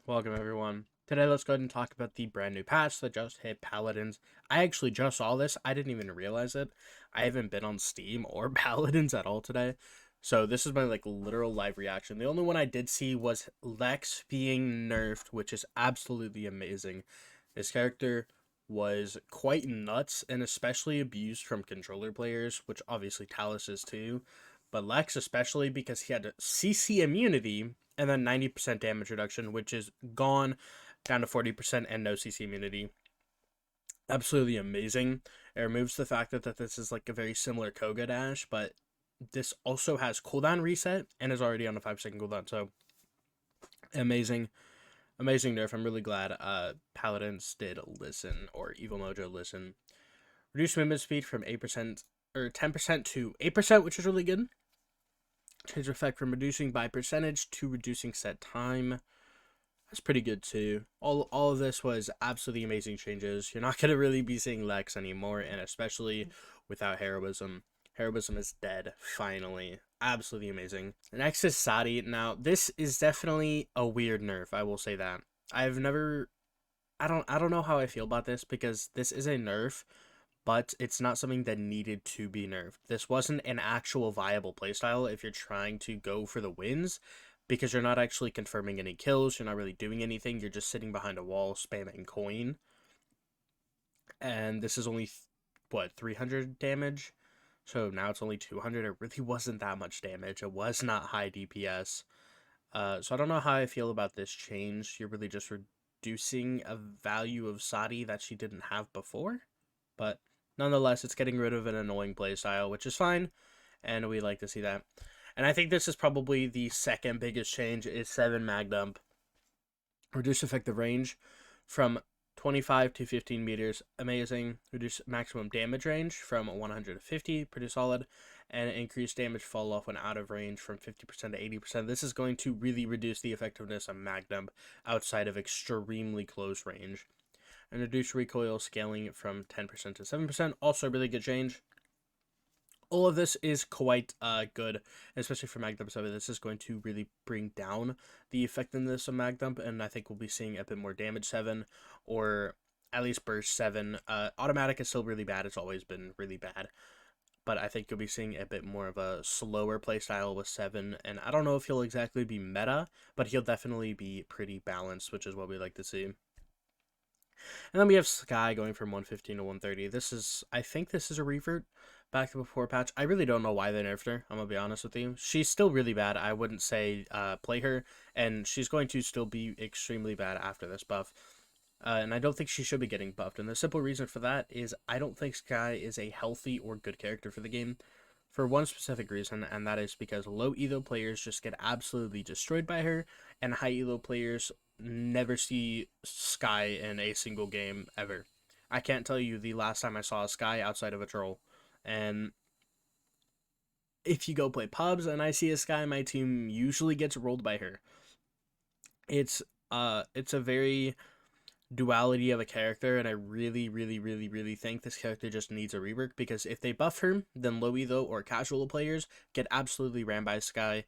Welcome everyone. Today let's go ahead and talk about the brand new patch that just hit Paladins. I actually just saw this. I didn't even realize it. I haven't been on Steam or Paladins at all today. So this is my literal live reaction. The only one I did see was Lex being nerfed, which is absolutely amazing. This character was quite nuts and especially abused from controller players, which obviously Talus is too. But Lex especially because he had CC immunity and then 90% damage reduction, which is gone down to 40% and no CC immunity. Absolutely amazing. It removes the fact that this is like a very similar Koga dash, but this also has cooldown reset and is already on a 5-second cooldown. So amazing, amazing nerf. I'm really glad Paladins did listen, or Evil Mojo listen. Reduce movement speed from 8% or 10% to 8%, which is really good. Change effect from reducing by percentage to reducing set time. That's pretty good too. All of this was absolutely amazing changes. You're not going to really be seeing Lex anymore, and especially without Heroism. Heroism is dead, finally. Absolutely amazing. Next is Sadi. Now, this is definitely a weird nerf, I will say that. I've never... I don't know how I feel about this, because this is a nerf, but it's not something that needed to be nerfed. This wasn't an actual viable playstyle if you're trying to go for the wins, because you're not actually confirming any kills, you're not really doing anything, you're just sitting behind a wall spamming coin. And this is only, what, 300 damage? So now it's only 200. It really wasn't that much damage. It was not high DPS. So I don't know how I feel about this change. You're really just reducing a value of Sadi that she didn't have before. But nonetheless, it's getting rid of an annoying playstyle, which is fine, and we like to see that. And I think this is probably the second biggest change is 7 mag dump. Reduce effective range from 25 to 15 meters, amazing. Reduce maximum damage range from 100 to 50, pretty solid. And increase damage fall off when out of range from 50% to 80%. This is going to really reduce the effectiveness of mag dump outside of extremely close range. And reduce recoil scaling from 10% to 7%, also a really good change. All of this is quite good, especially for mag dump. So this is going to really bring down the effectiveness of mag dump, and I think we'll be seeing a bit more damage 7, or at least burst 7. Automatic is still really bad. It's always been really bad, but I think you'll be seeing a bit more of a slower playstyle with 7, and I don't know if he'll exactly be meta, but he'll definitely be pretty balanced, which is what we like to see. And then we have Sky going from 115 to 130. I think this is a revert back to before patch. I really don't know why they nerfed her. I'm going to be honest with you. She's still really bad. I wouldn't say play her. And she's going to still be extremely bad after this buff. And I don't think she should be getting buffed. And the simple reason for that is I don't think Sky is a healthy or good character for the game. For one specific reason, and that is because low elo players just get absolutely destroyed by her, and high elo players never see Sky in a single game ever. I can't tell you the last time I saw a Sky outside of a troll. And if you go play pubs and I see a Sky, my team usually gets rolled by her. It's a very duality of a character, and I really think this character just needs a rework, because if they buff her, then low elo or casual players get absolutely ran by Sky,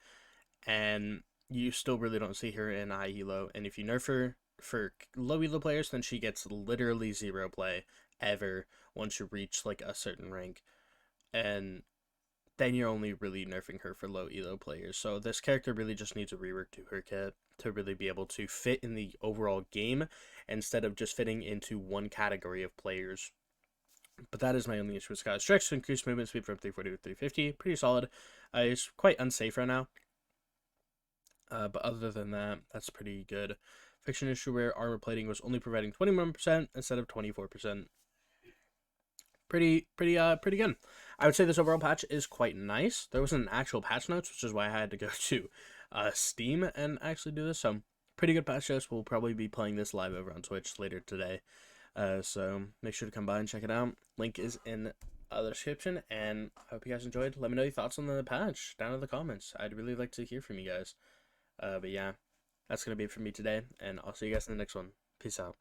and you still really don't see her in high elo. And if you nerf her for low elo players, then she gets literally zero play ever once you reach like a certain rank, and then you're only really nerfing her for low elo players. So this character really just needs a rework to her kit to really be able to fit in the overall game instead of just fitting into one category of players. But that is my only issue with Sky. Stretch to increase movement speed from 340 to 350. Pretty solid. It's quite unsafe right now. But other than that, that's pretty good. Fiction issue where armor plating was only providing 21% instead of 24%. Pretty good. I would say this overall patch is quite nice. There wasn't an actual patch notes, which is why I had to go to Steam and actually do this. So pretty good patch notes. We'll probably be playing this live over on Twitch later today. So make sure to come by and check it out. Link is in the description, and I hope you guys enjoyed. Let me know your thoughts on the patch down in the comments. I'd really like to hear from you guys. But yeah, that's going to be it for me today, and I'll see you guys in the next one. Peace out.